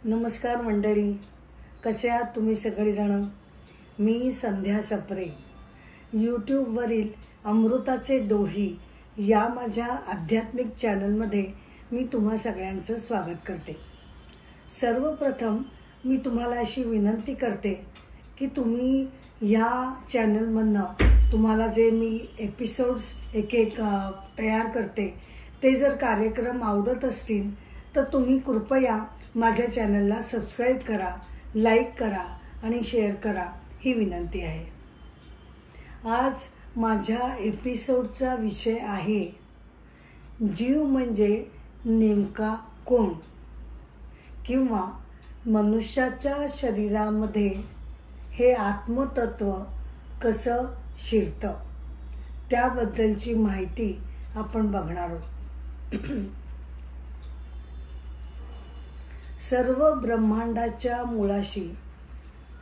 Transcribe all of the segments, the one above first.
नमस्कार मंडळी, कसे आहात तुम्ही सगळेजण? मी संध्या सप्रे यूट्यूबवरील अमृताचे डोही या माझ्या आध्यात्मिक चॅनलमध्ये मी तुम्हा सगळ्यांचं स्वागत करते। सर्वप्रथम मी तुम्हाला अशी विनंती करते की तुम्ही या चॅनलमधनं तुम्हाला जे मी एपिसोड्स एक तयार करते ते जर कार्यक्रम आवडत असतील तर तुम्ही कृपया माझ्या चॅनलला सबस्क्राइब करा, लाईक करा आणि शेअर करा ही विनंती आहे। आज माझ्या एपिसोडचा विषय आहे जीव म्हणजे नेमका कोण, किंवा मनुष्याच्या शरीरामध्ये हे आत्मतत्व कसं शिरतं त्याबद्दलची माहिती आपण बघणार आहोत। सर्व ब्रह्मांडाच्या मुळाशी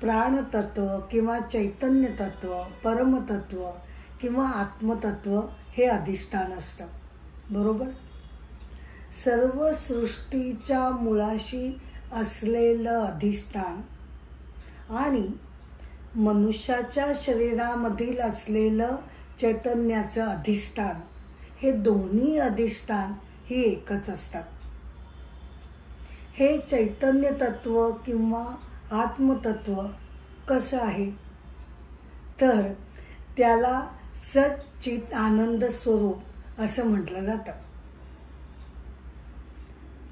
प्राणतत्व किंवा चैतन्य तत्व, परमतत्व किंवा आत्मतत्व हे अधिष्ठान असतं, बरोबर? सर्व सृष्टीच्या मुळाशी असलेलं अधिष्ठान आणि मनुष्याच्या शरीरामधील असलेलं चैतन्याचं अधिष्ठान हे दोन्ही अधिष्ठान ही एकच असतात। हे चैतन्य तत्व किंवा आत्मतत्व कसं आहे तर त्याला सच्चित आनंद स्वरूप असं म्हटलं जातं।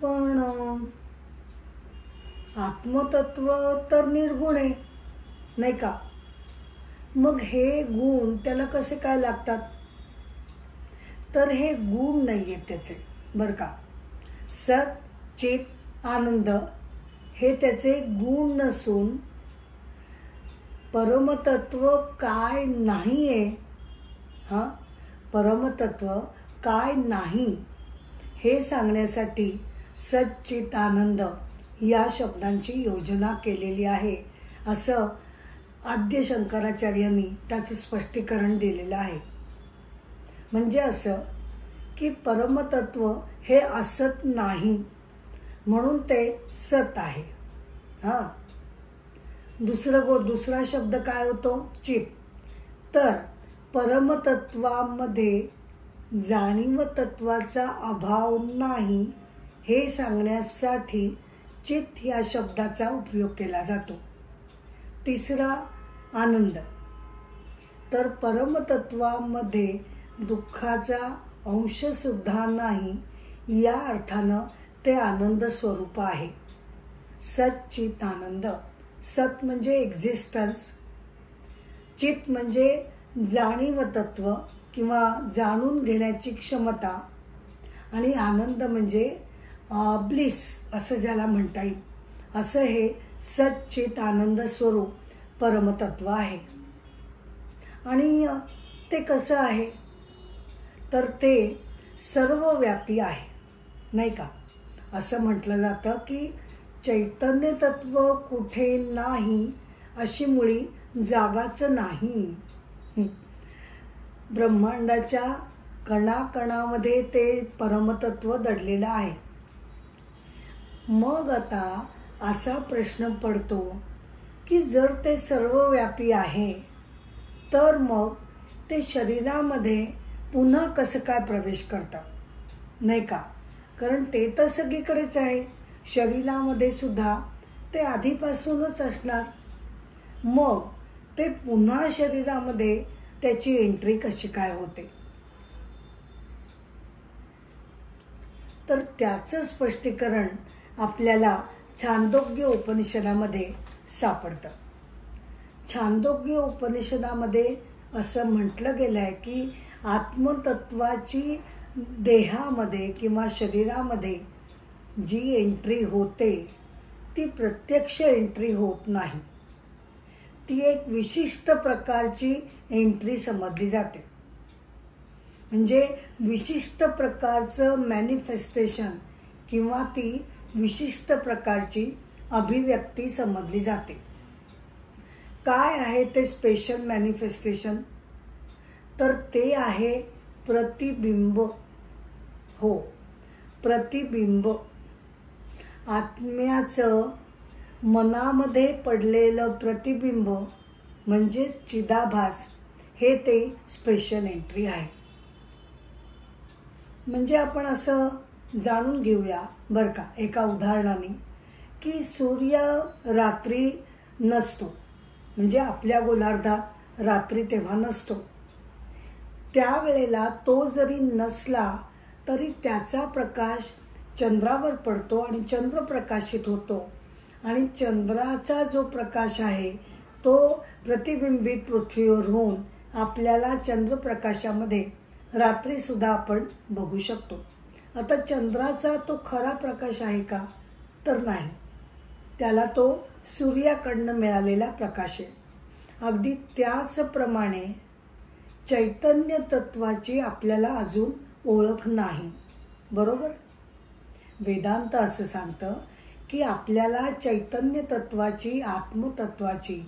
पण आत्मतत्व तर निर्गुण आहे, नाही का? मग हे गुण त्याला कसे काय लागतात? तर हे गुण नाही आहेत त्याचे, बरं का? सत चित आनंद हे त्याचे गुण नसून परमतत्व काय नाही आहे, परमतत्व काय नाही हे सांगण्यासाठी सच्चित आनंद या शब्दांची योजना केलेली आहे, असं आद्य शंकराचार्यांनी त्याचं स्पष्टीकरण दिलेलं आहे। म्हणजे असं की परमतत्व हे असत नाही म्हणून ते सत आहे। दुसरा शब्द काय होतो? चित। तर परमतत्वामध्ये जाणीव तत्वाचा अभाव नाही हे सांगण्यासाठी चित या शब्दाचा उपयोग केला जातो। तिसरा आनंद। तर परमतत्वामध्ये दुःखाचा अंश सुद्धा नाही या अर्थानं ते आनंद स्वरूप आहे। सच्चित आनंद। सत म्हणजे एक्झिस्टन्स, चित म्हणजे जाणीव तत्व किंवा जाणून घेण्याची क्षमता, आणि आनंद म्हणजे ब्लिस असं ज्याला म्हणता येईल, असं हे सच्चित आनंद स्वरूप परमतत्व आहे। आणि ते कसं आहे तर ते सर्वव्यापी आहे, नाही का? असं म्हटलं जातं की चैतन्य तत्व कुठे नाही अशी मुळी जागाच नाही। ब्रह्मांडाच्या कणाकणामध्ये ते परमतत्व दडलेलं आहे। मग आता असा प्रश्न पडतो की जर ते सर्वव्यापी आहे तर मग ते शरीरामध्ये पुन्हा कसं काय प्रवेश करतं, नाही का? कारण ते तर सगळीकडेच आहे, शरीरामध्ये सुद्धा ते आधीपासूनच असणार। मग ते पुन्हा शरीरामध्ये त्याची एंट्री कशी काय होते? तर त्याचं स्पष्टीकरण आपल्याला छांदोग्य उपनिषदामध्ये सापडतं। छांदोग्य उपनिषदामध्ये असं म्हटलं गेलं आहे की आत्मतत्वाची देहामध्ये किंवा शरीरामध्ये जी एंट्री होते ती प्रत्यक्ष एंट्री होत नाही, ती एक विशिष्ट प्रकारची एंट्री समजली जाते। म्हणजे विशिष्ट प्रकारचं मॅनिफेस्टेशन किंवा ती विशिष्ट प्रकारची अभिव्यक्ती समजली जाते। काय आहे ते स्पेशल मॅनिफेस्टेशन? तर ते आहे प्रतिबिंब। हो, प्रतिबिंब। आत्म्याचं मनामध्ये पडलेलं प्रतिबिंब म्हणजे चिदाभास हे ते स्पेशल एंट्री आहे. म्हणजे आपण असं जाणून घेऊया बरं का एका उदाहरणाने, की सूर्य रात्री नसतो, म्हणजे आपल्या गोलार्धात रात्री तेव्हा नसतो. त्यावेळेला तो जरी नसला तरी त्याचा प्रकाश चंद्रावर पडतो आणि चंद्र प्रकाशित होतो. आणि चंद्राचा जो प्रकाश आहे तो प्रतिबिंबित पृथ्वीवर होऊन आपल्याला चंद्रप्रकाशामध्ये रात्रीसुद्धा आपण बघू शकतो. आता चंद्राचा तो खरा प्रकाश आहे का? तर नाही. त्याला तो सूर्याकडनं मिळालेला प्रकाश आहे. अगदी त्याचप्रमाणे चैतन्य तत्वाची आपल्याला अजून ओळख नाही. बरोबर? वेदांत असं सांगतं की आपल्याला चैतन्य तत्वाची, आत्मतत्वाची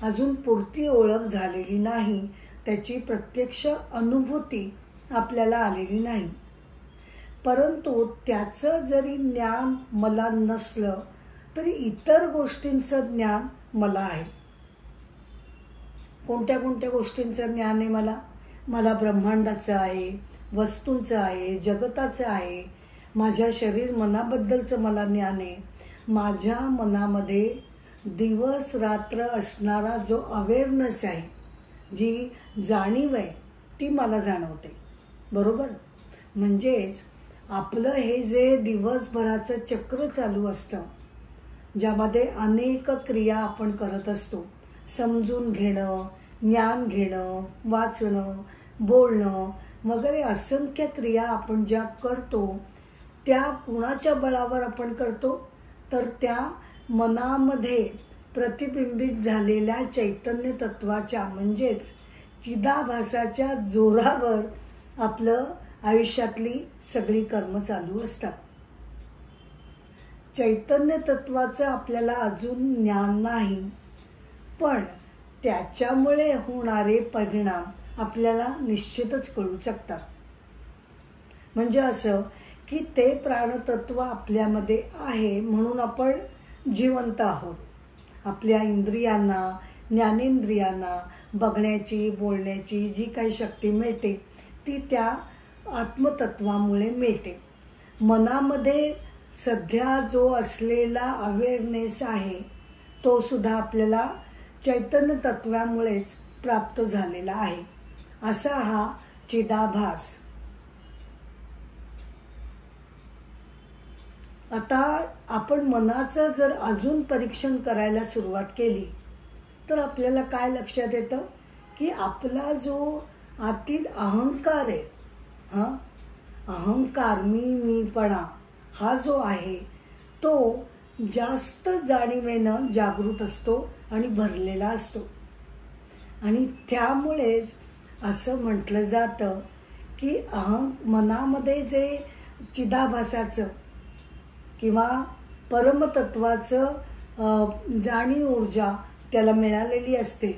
अजून पुरती ओळख झालेली नाही. त्याची प्रत्यक्ष अनुभूती आपल्याला आलेली नाही. परंतु त्याचं जरी ज्ञान मला नसलं तरी इतर गोष्टींचं ज्ञान मला आहे. कोणत्या कोणत्या गोष्टींचं ज्ञान आहे मला? मला ब्रह्मांडाचं आहे, वस्तूंचं आहे, जगताचं आहे. माझ्या शरीर मनाबद्दलचं मला ज्ञान आहे. माझ्या मनामध्ये दिवस रात्र असणारा जो अवेअरनेस आहे, जी जाणीव आहे, ती मला जाणवते. बरोबर? म्हणजेच आपलं हे जे दिवसभराचं चक्र चालू असतं, ज्यामध्ये अनेक क्रिया आपण करत असतो, समजून घेणं, ज्ञान घेणं, वाचणं, बोलणं वगैरे असंख्य क्रिया आपण ज्या करतो, त्या कुणाच्या बळावर आपण करतो? तर त्या मनामध्ये प्रतिबिंबित झालेल्या चैतन्य तत्वाच्या म्हणजेच चिदाभासाच्या जोरावर आपलं आयुष्यातली सगळी कर्म चालू असतात. चैतन्य तत्वाचं आपल्याला अजून ज्ञान नाही, पण त्याच्यामुळे होणारे परिणाम आपल्याला निश्चितच कळू शकतात. म्हणजे असं की ते प्राणतत्व आपल्यामध्ये आहे म्हणून आपण जिवंत आहोत. आपल्या इंद्रियांना, ज्ञानेंद्रियांना बघण्याची, बोलण्याची जी काही शक्ती मिळते ती त्या आत्मतत्वामुळे मिळते. मनामध्ये सध्या जो असलेला अवेअरनेस आहे तो सुद्धा आपल्याला चैतन्य तत्वामुळेच प्राप्त झालेला आहे. असा हा चिदाभास. आता आपण मनाचं जर अजून परीक्षण करायला सुरुवात केली तर आपल्याला काय लक्षात येतं की आपला जो आतील अहंकार आहे, अहंकार, मीपणा हा जो आहे तो जास्त जाणीवेनं जागृत असतो आणि भरलेला असतो. आणि त्यामुळेच असं म्हटलं जातं की मनामध्ये जे चिदाभासाचं किंवा परमतत्वाचं जाणीव ऊर्जा त्याला मिळालेली असते,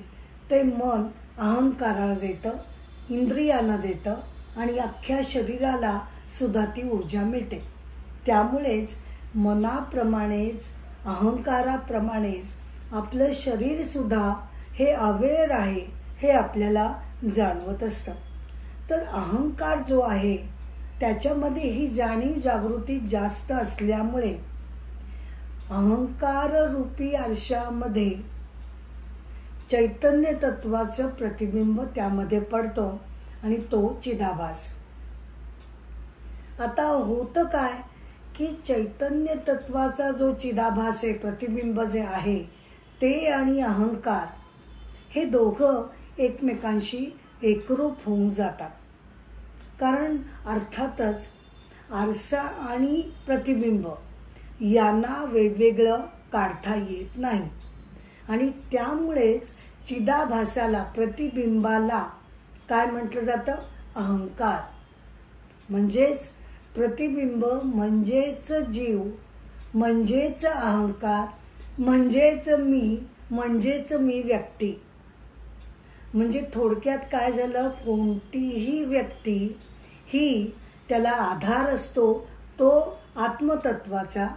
ते मन अहंकाराला देतं, इंद्रियांना देतं आणि अख्ख्या शरीराला सुद्धा ती ऊर्जा मिळते. त्यामुळेच मनाप्रमाणेच, अहंकाराप्रमाणेच आपलं शरीरसुद्धा हे अवेअर आहे हे आपल्याला जाणवत असतं. तर अहंकार जो आहे त्याच्यामध्ये ही जाणीव जागृती जास्त असल्यामुळे अहंकार रूपी आरशामध्ये चैतन्य तत्वाचं प्रतिबिंब त्यामध्ये पडतो आणि तो चिदाभास. आता होतं काय की चैतन्य तत्वाचा जो चिदाभास आहे, प्रतिबिंब जे आहे, ते आणि अहंकार हे दोघं एकमेकांशी एकरूप होऊन जातात. कारण अर्थातच आरसा आणि प्रतिबिंब यांना वेगवेगळं काढता येत नाही आणि त्यामुळेच चिदाभासाला, प्रतिबिंबाला काय म्हटलं जातं? अहंकार. म्हणजेच प्रतिबिंब म्हणजेच जीव, म्हणजेच अहंकार, म्हणजेच मी व्यक्ती. म्हणजे थोडक्यात काय झालं, कोणतीही व्यक्ती ही त्याला आधार असतो तो आत्मतत्वाचा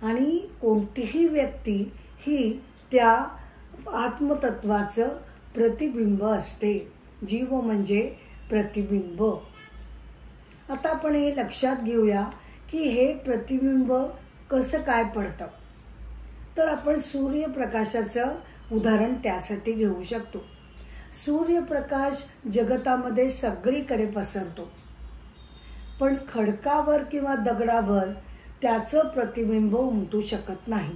आणि कोणतीही व्यक्ती ही त्या आत्मतत्वाचं प्रतिबिंब असते. जीव म्हणजे प्रतिबिंब. आता आपण हे लक्षात घेऊया की हे प्रतिबिंब कसं काय पडतं. तर आपण सूर्यप्रकाशाचं उदाहरण त्यासाठी घेऊ शकतो. सूर्यप्रकाश जगतामध्ये सगळीकडे पसरतो, पण खडकावर किंवा दगडावर त्याचं प्रतिबिंब उमटू शकत नाही.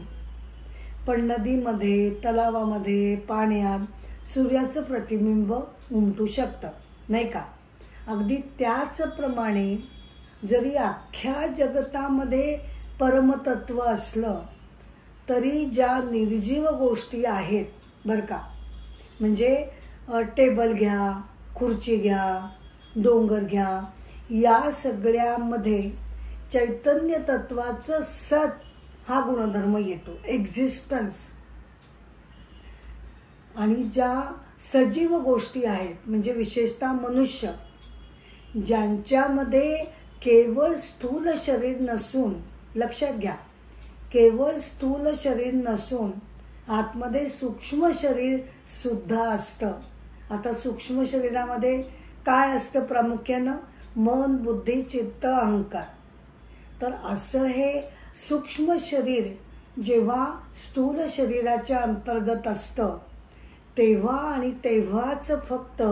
पण नदीमध्ये, तलावामध्ये, पाण्यात सूर्याचं प्रतिबिंब उमटू शकतं, नाही का? अगदी त्याचप्रमाणे जरी अख्ख्या जगतामध्ये परमतत्व असलं तरी ज्या निर्जीव गोष्टी आहेत बरं का, म्हणजे टेबल घ्या, खुर्ची घ्या, डोंगर घ्या, या सगळ्यामध्ये चैतन्य तत्वाचं सत हा गुणधर्म येतो, एक्झिस्टन्स. आणि ज्या सजीव गोष्टी आहेत म्हणजे विशेषतः मनुष्य, ज्यांच्यामध्ये केवळ स्थूल शरीर नसून, लक्षात घ्या, केवळ स्थूल शरीर नसून आतमध्ये सूक्ष्म शरीर सुद्धा असतं. आता सूक्ष्म शरीरामध्ये काय असतं? प्रामुख्यानं मन, बुद्धी, चित्त, अहंकार. तर असं हे सूक्ष्म शरीर जेव्हा स्थूल शरीराच्या अंतर्गत असतं तेव्हा आणि तेव्हाच फक्त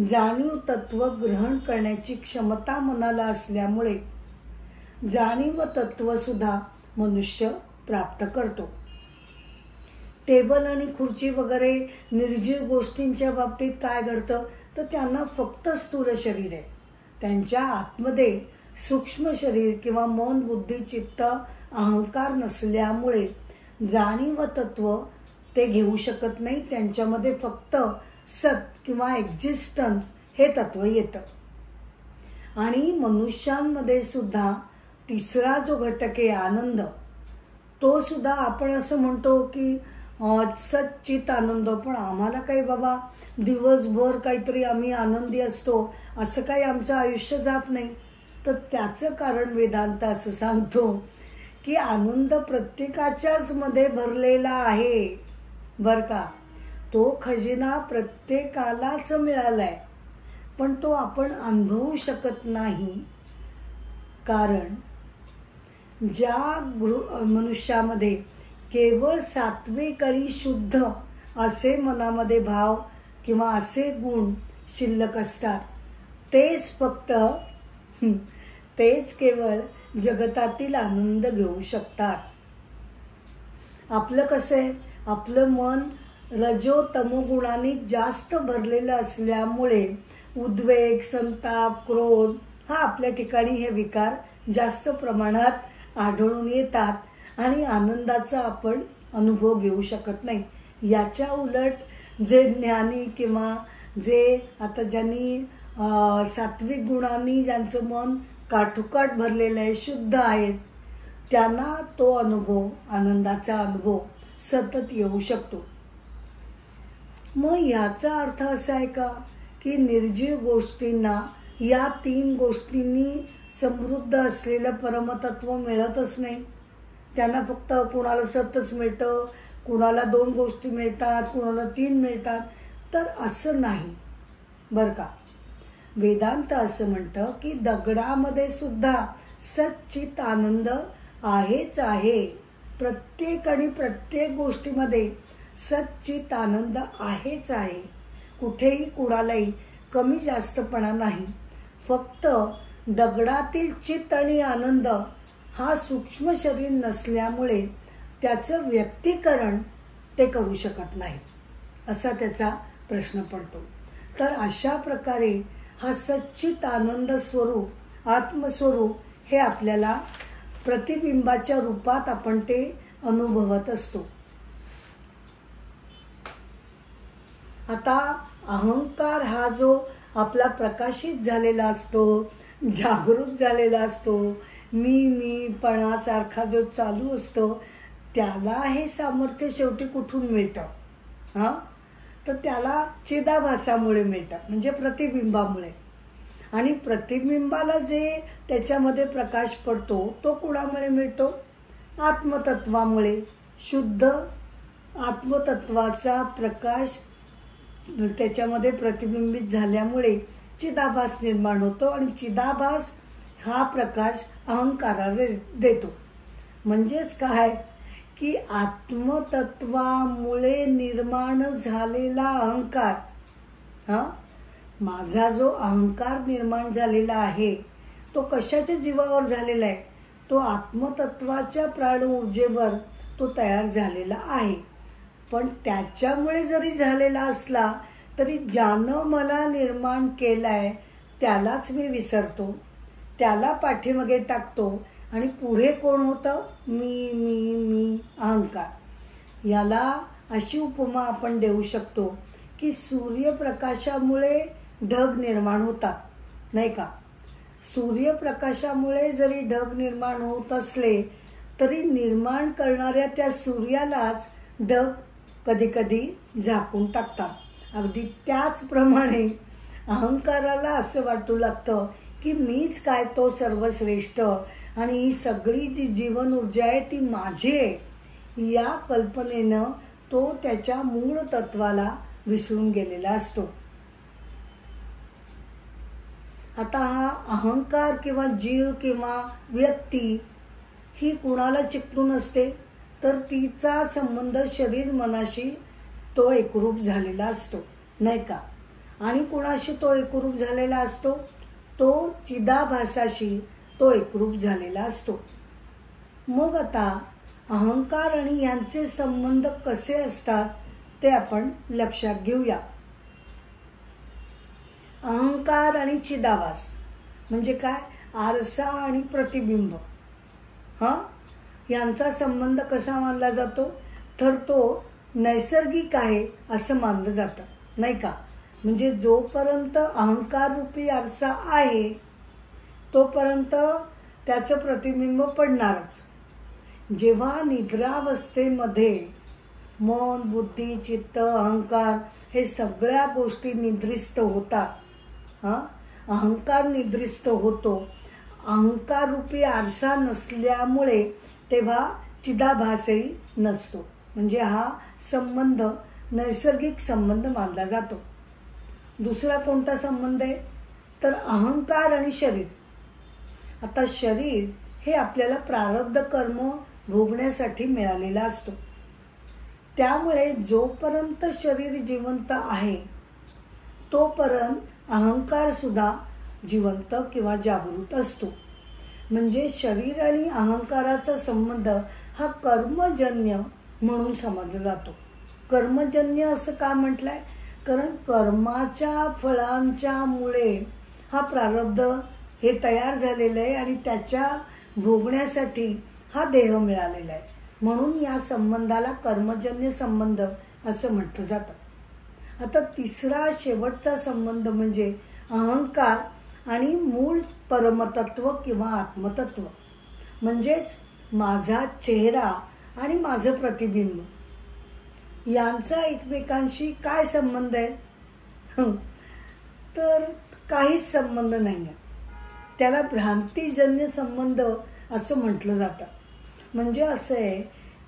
जाणीव तत्व ग्रहण करण्याची क्षमता मनाला असल्यामुळे जाणीव तत्व सुद्धा मनुष्य प्राप्त करतो. टेबल आणि खुर्ची वगैरे निर्जीव गोष्टींच्या बाबतीत काय घडतं तर त्यांना फक्त स्थूल शरीर आहे. त्यांच्या आतमध्ये सूक्ष्म शरीर किंवा मन, बुद्धी, चित्त, अहंकार नसल्यामुळे जाणीव तत्व ते घेऊ शकत नाही. त्यांच्यामध्ये फक्त सत किंवा एक्झिस्टन्स हे तत्व येतं. आणि मनुष्यांमध्ये सुद्धा तिसरा जो घटक आहे आनंद, तो सुद्धा आपण असं म्हणतो की सच्चित आनंद, पण आम्हाला काही बाबा दिवसभर काहीतरी आम्ही आनंदी असतो, असं काही आमचं आयुष्य जात नाही. तर त्याचं कारण वेदांत असं सांगतो की आनंद प्रत्येकाच्याच मध्ये भरलेला आहे बरं का. तो खजिना प्रत्येकालाच मिळालाय, पण तो आपण अनुभवू शकत नाही. कारण ज्या मनुष्यामध्ये केवळ सात्विक आणि शुद्ध असे मनामध्ये भाव किंवा असे गुण शिल्लक असतात, तेच केवळ जगतातील आनंद घेऊ शकतात. आपलं कसं आहे, आपलं मन रजो तमो गुणांनी जास्त भरलेलं असल्यामुळे उद्वेग, संताप, क्रोध हा आपल्या ठिकाणी हे विकार जास्त प्रमाणात आढळून येतात आणि आनंदाचा आपण अनुभव घेऊ शकत नाही. याच्या उलट जे ज्ञानी किंवा जे आता ज्यांनी सात्विक गुणांनी ज्यांचं मन काठोकाठ भरलेलं आहे, शुद्ध आहेत, त्यांना तो अनुभव, आनंदाचा अनुभव सतत येऊ शकतो. मग याचा अर्थ असा आहे का की निर्जीव गोष्टींना या तीन गोष्टींनी समृद्ध असलेलं परमतत्व मिळतच नाही? त्यांना फक्त कुणाला सतच मिळतं, कुणाला 2 गोष्टी मिळतात, कुणाला 3 मिळतात, तर असं नाही बरं का. वेदांत असं म्हणतं की दगडामध्ये सुद्धा सच्चित आनंद आहेच आहे. प्रत्येक आणि प्रत्येक गोष्टीमध्ये सच्चित आनंद आहेच आहे. कुठेही कुणालाही कमी जास्तपणा नाही. फक्त दगडातील चित्त आणि आनंद हा सूक्ष्म शरीर नसल्यामुळे त्याचं व्यक्तीकरण ते करू शकत नाही, असा त्याचा प्रश्न पडतो. तर अशा प्रकारे हा सच्चित आनंद स्वरूप, आत्मस्वरूप हे आपल्याला प्रतिबिंबाच्या रूपात आपण ते अनुभवत असतो. आता अहंकार हा जो आपला प्रकाशित झालेला असतो, जागृत झालेला असतो, मीपणासारखा जो चालू असतो, त्याला हे सामर्थ्य शेवटी कुठून मिळतं? तर त्याला चिदाभासामुळे मिळतं, म्हणजे प्रतिबिंबामुळे. आणि प्रतिबिंबाला जे त्याच्यामध्ये प्रकाश पडतो तो कुणामुळे मिळतो? आत्मतत्वामुळे, शुद्ध आत्मतत्वाचा प्रकाश त्याच्यामध्ये प्रतिबिंबित झाल्यामुळे चिदाभास निर्माण होतो आणि चिदाभास हा प्रकाश अहंकाराला देतो. म्हणजेच काय की आत्मतत्वामुळे निर्माण झालेला अहंकार, माझा जो अहंकार निर्माण झालेला आहे तो कशाच्या जीवावर झालेला आहे? तो आत्मतत्वाच्या प्राण ऊर्जेवर तो तयार झालेला आहे. पण त्याच्यामुळे जरी झालेला असला तरी ज्यानं मला निर्माण केलाय त्यालाच मी विसरतो, त्याला पाठीमागे टाकतो आणि पुढे कोण होतं? मी मी मी अहंकार. याला अशी उपमा आपण देऊ शकतो की सूर्यप्रकाशामुळे ढग निर्माण होतात, नाही का? सूर्यप्रकाशामुळे जरी ढग निर्माण होत असले तरी निर्माण करणाऱ्या त्या सूर्यालाच ढग कधी कधी झाकून टाकतात. अगदी त्याचप्रमाणे अहंकाराला असं वाटू लागतं की मीच काय तो सर्वश्रेष्ठ आणि ही सगळी जी जीवन ऊर्जा आहे ती माझी आहे. या कल्पनेनं तो त्याच्या मूळ तत्वाला विसरून गेलेला असतो. आता हा अहंकार किंवा जीव किंवा व्यक्ती ही कुणाला चिकटून असते? तर तिचा संबंध शरीर मनाशी तो एकरूप झालेला असतो, नाही का? आणि कुणाशी तो एकरूप झालेला असतो? तो चिदाभासाशी तो एकरूप झालेला असतो. मग आता अहंकार आणि यांचे संबंध कसे असतात ते आपण लक्षात घेऊया. अहंकार आणि चिदाभास म्हणजे काय? आरसा आणि प्रतिबिंब, यांचा संबंध कसा मानला जातो? तर तो नैसर्गिक आहे असं मानलं जातं, नाही का? म्हणजे जोपर्यंत अहंकार रूपी आरसा आहे तोपर्यंत त्याचं प्रतिबिंब पडणारच. जेव्हा निद्रावस्थेमध्ये मन, बुद्धी, चित्त, अहंकार हे सगळ्या गोष्टी निद्रिस्त होतात, अहंकार निद्रिस्त होतो, अहंकार रूपी आरसा नसल्यामुळे तेव्हा चिदाभासही नसतो. म्हणजे हा संबंध नैसर्गिक संबंध मानला जातो. दुसरा कोणता संबंध आहे? तर अहंकार आणि शरीर. आता शरीर हे आपल्याला प्रारब्ध कर्म भोगण्यासाठी मिळालेला असतो. त्यामुळे जोपर्यंत शरीर जिवंत आहे तोपर्यंत अहंकार सुद्धा जिवंत किंवा जागृत असतो. म्हणजे शरीर आणि अहंकाराचा संबंध हा कर्मजन्य म्हणून समजला जातो. कर्मजन्य असं का म्हटलंय? कारण कर्माच्या फळांच्या मुळे हा प्रारब्ध हे तयार झालेलं आहे आणि त्याच्या भोगण्यासाठी हा देह मिळालेला आहे. म्हणून या संबंधाला कर्मजन्य संबंध असं म्हटलं जातं. आता तिसरा शेवटचा संबंध म्हणजे अहंकार आणि मूळ परमतत्व किंवा आत्मतत्व. म्हणजेच माझा चेहरा आणि माझं प्रतिबिंब यांचा एकमेकांशी काय संबंध आहे? तर काहीच संबंध नाही आहे. त्याला भ्रांतीजन्य संबंध असं म्हटलं जातं. म्हणजे असं आहे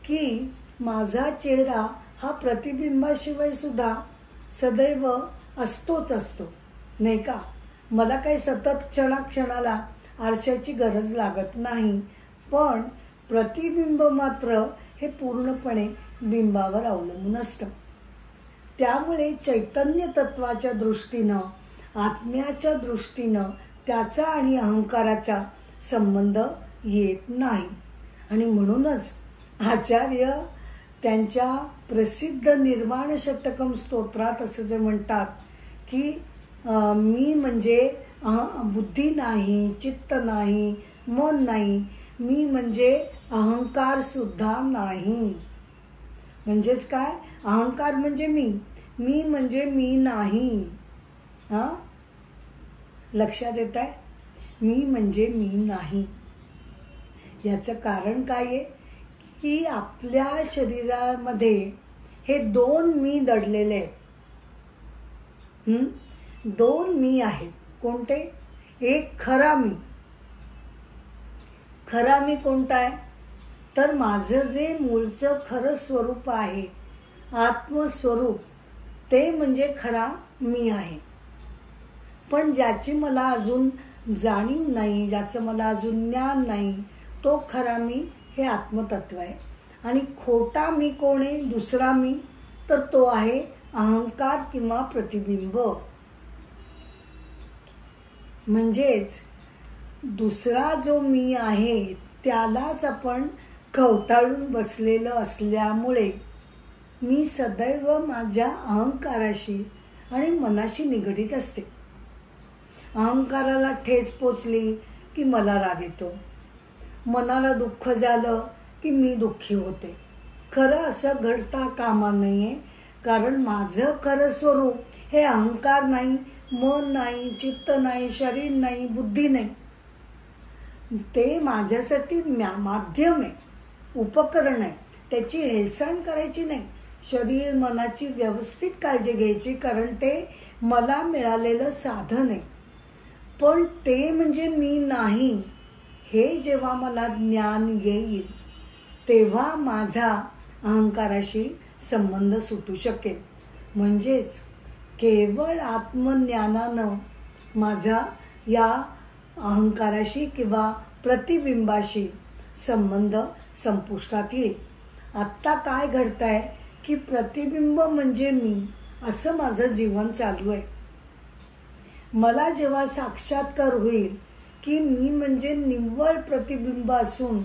की माझा चेहरा हा प्रतिबिंबाशिवाय सुद्धा सदैव असतोच असतो, नाही का? मला काही सतत क्षणाक्षणाला आरशाची गरज लागत नाही. पण प्रतिबिंब मात्र हे पूर्णपणे बिंबावर अवलंबून असतं. त्यामुळे चैतन्य तत्वाच्या दृष्टीनं, आत्म्याच्या दृष्टीनं त्याचा आणि अहंकाराचा संबंध येत नाही. आणि म्हणूनच आचार्य त्यांच्या प्रसिद्ध निर्वाण षटकम स्तोत्रात असं जे म्हणतात की मी म्हणजे बुद्धी नाही, चित्त नाही, मन नाही, मी म्हणजे अहंकार सुद्धा नाही. म्हणजेच काय? अहंकार म्हणजे मी म्हणजे मी नाही. लक्षात येत आहे? मी म्हणजे मी नाही. याचं कारण काय आहे की आपल्या शरीरामध्ये हे दोन मी दडलेले आहेत. दोन मी आहेत. कोणते? एक खरा मी. खरा मी कोणता आहे? तर माझं जे मूळचं खरं स्वरूप आहे, आत्मस्वरूप, ते म्हणजे खरा मी आहे. पण ज्याची मला अजून जाणीव नाही, ज्याचं मला अजून ज्ञान नाही, तो खरा मी हे आत्मतत्व आहे. आणि खोटा मी कोण आहे, दुसरा मी, तर तो आहे अहंकार किंवा प्रतिबिंब. म्हणजेच दुसरा जो मी आहे त्यालाच आपण कवटाळून बसलेलं असल्यामुळे मी सदैव माझ्या अहंकाराशी आणि मनाशी निगडीत असते. अहंकाराला ठेच पोचली की मला राग येतो, मनाला दुःख झालं की मी दुःखी होते. खरं असं घडता कामा नये, कारण माझं खरं स्वरूप हे अहंकार नाही, मन नाही, चित्त नाही, शरीर नाही, बुद्धी नाही. ते माझ्यासाठी माध्यम आहे, उपकरण आहे. त्याची हेळसांड करायची नाही, शरीर मनाची व्यवस्थित काळजी घ्यायची, कारण ते मला मिळालेलं साधन आहे. पण ते म्हणजे मी नाही, हे जेव्हा मला ज्ञान येईल तेव्हा माझा अहंकाराशी संबंध सुटू शकेल. म्हणजेच केवळ आत्मज्ञानानं माझा या अहंकाराशी किंवा प्रतिबिंबाशी संबंध संपुष्टात येईल. आत्ता काय घडतंय की प्रतिबिंब म्हणजे मी असं माझं जीवन चालू आहे. मला जेव्हा साक्षात्कार होईल की मी म्हणजे निव्वळ प्रतिबिंब असून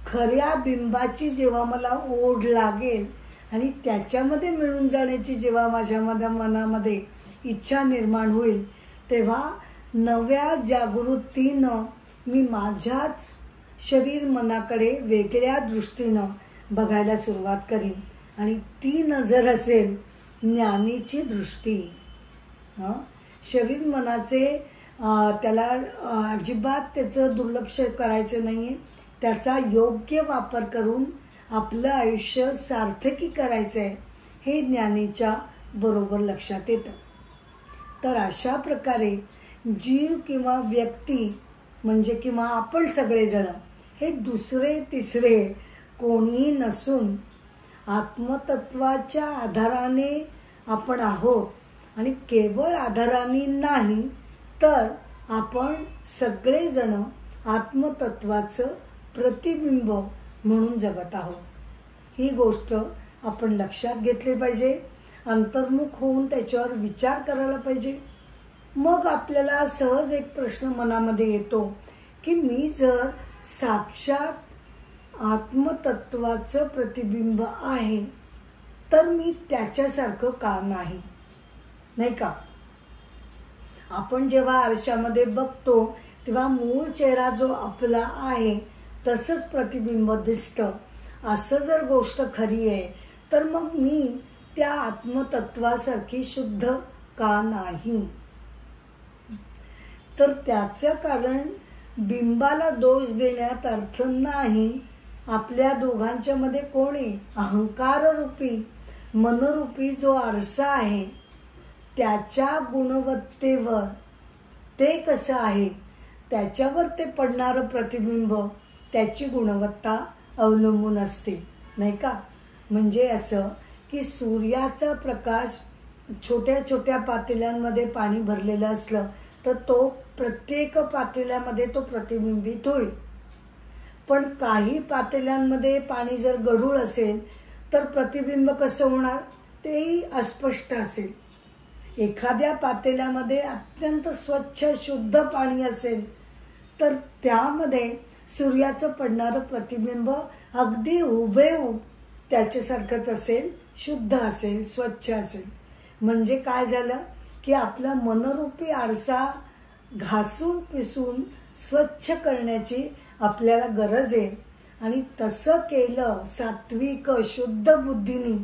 खऱ्या बिंबाची जेव्हा मला ओढ लागेल आणि त्याच्यामध्ये मिळून जाण्याची जेव्हा माझ्या मनामध्ये इच्छा निर्माण होईल, तेव्हा नव्या जागृतीनं मी माझ्याच शरीर मनाकडे वेगळ्या दृष्टीनं बघायला सुरुवात करीन. आणि ती नजर असेल ज्ञानीची दृष्टी. शरीर मनाचे त्याला अजिबात त्याचं दुर्लक्ष करायचं नाही आहे. त्याचा योग्य वापर करून आपलं आयुष्य सार्थकी करायचं आहे, हे ज्ञानीच्या बरोबर लक्षात येतं. तर अशा प्रकारे जीव किंवा व्यक्ती म्हणजे किंवा आपण सगळेजण हे दुसरे तिसरे कोणीही नसून आत्मतत्वाच्या आधाराने आपण आहोत. आणि केवळ आधाराने नाही, तर आपण सगळेजण आत्मतत्वाचं प्रतिबिंब म्हणून जगत आहोत. ही गोष्ट आपण लक्षात घेतली पाहिजे, अंतर्मुख होऊन त्याच्यावर विचार करायला पाहिजे. मग आपल्याला सहज एक प्रश्न मनामध्ये येतो की मी जर साक्षात आत्मतत्वाचं प्रतिबिंब आहे, तर मी त्याच्यासारखं का नाही, नाही का? आपण जेव्हा आरशामध्ये बघतो तेव्हा मूळ चेहरा जो आपला आहे तसंच प्रतिबिंब दिसतं. असं जर गोष्ट खरी आहे, तर मग मी त्या आत्मतत्वासारखी शुद्ध का नाही? तर त्याचं कारण बिंबाला दोष देण्यात अर्थ नाही. आपल्या दोघांच्या मध्ये कोण आहे? अहंकाररूपी मनरूपी जो आरसा आहे त्याच्या गुणवत्तेवर, ते कसं आहे त्याच्यावर ते पडणारं प्रतिबिंब, त्याची गुणवत्ता अवलंबून असते, नाही का? म्हणजे असं की सूर्याचा प्रकाश छोट्या छोट्या पातेल्यांमध्ये पाणी भरलेलं असलं तर तो प्रत्येक पातेल्यामध्ये तो प्रतिबिंबित होईल. पण काही पातेल्यांमध्ये पाणी जर गढूळ असेल तर प्रतिबिंब कसं होणार? तेही अस्पष्ट असेल. एखाद्या पातेल्यामध्ये अत्यंत स्वच्छ शुद्ध पाणी असेल तर त्यामध्ये सूर्याचं पडणारं प्रतिबिंब अगदी हुबेहूब त्याच्यासारखंच असेल, शुद्ध असेल, स्वच्छ असेल. म्हणजे काय झालं की आपला मनरूपी आरसा घासून पिसून स्वच्छ करण्याची आपल्याला गरज आहे. आणि तसं केलं सात्विक शुद्ध बुद्धीने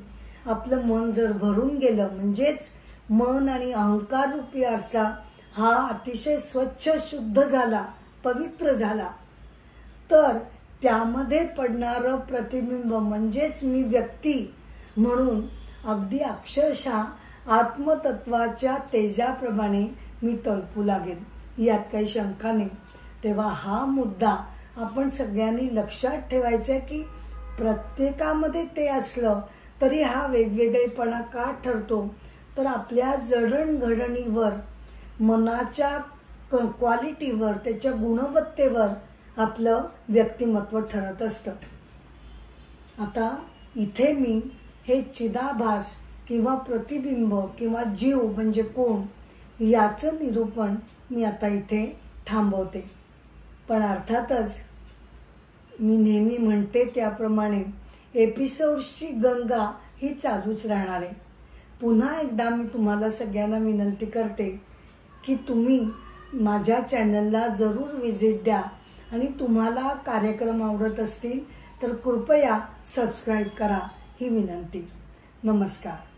आपलं मन जर भरून गेलं, म्हणजेच मन आणि अहंकार रूपी आरसा हा अतिशय स्वच्छ शुद्ध झाला, पवित्र झाला, तर त्यामध्ये पडणारं प्रतिबिंब म्हणजेच मी व्यक्ती म्हणून अगदी अक्षरशः आत्मतत्वाच्या तेजाप्रमाणे मी तळपू लागेन, यात काही शंका नाही. तेव्हा हा मुद्दा आपण सगळ्यांनी लक्षात ठेवायचं की प्रत्येकामध्ये ते असलं तरी हा वेगवेगळेपणा का ठरतो, तर आपल्या जडणघडणीवर, मनाच्या क्वालिटीवर, त्याच्या गुणवत्तेवर आपलं व्यक्तिमत्व ठरत असतं. आता इथे मी हे चिदाभास किंवा प्रतिबिंब किंवा जीव म्हणजे कोण याचं निरूपण मी आता इथे थांबवते. पण अर्थातच मी नेहमी म्हणते त्याप्रमाणे एपिसोड्सची गंगा ही चालूच राहणार आहे. पुन्हा एकदा मी तुम्हाला सगळ्यांना विनंती करते की तुम्ही माझ्या चॅनलला जरूर व्हिजिट द्या आणि तुम्हाला कार्यक्रम आवडत असतील तर कृपया सबस्क्राईब करा ही विनंती. नमस्कार.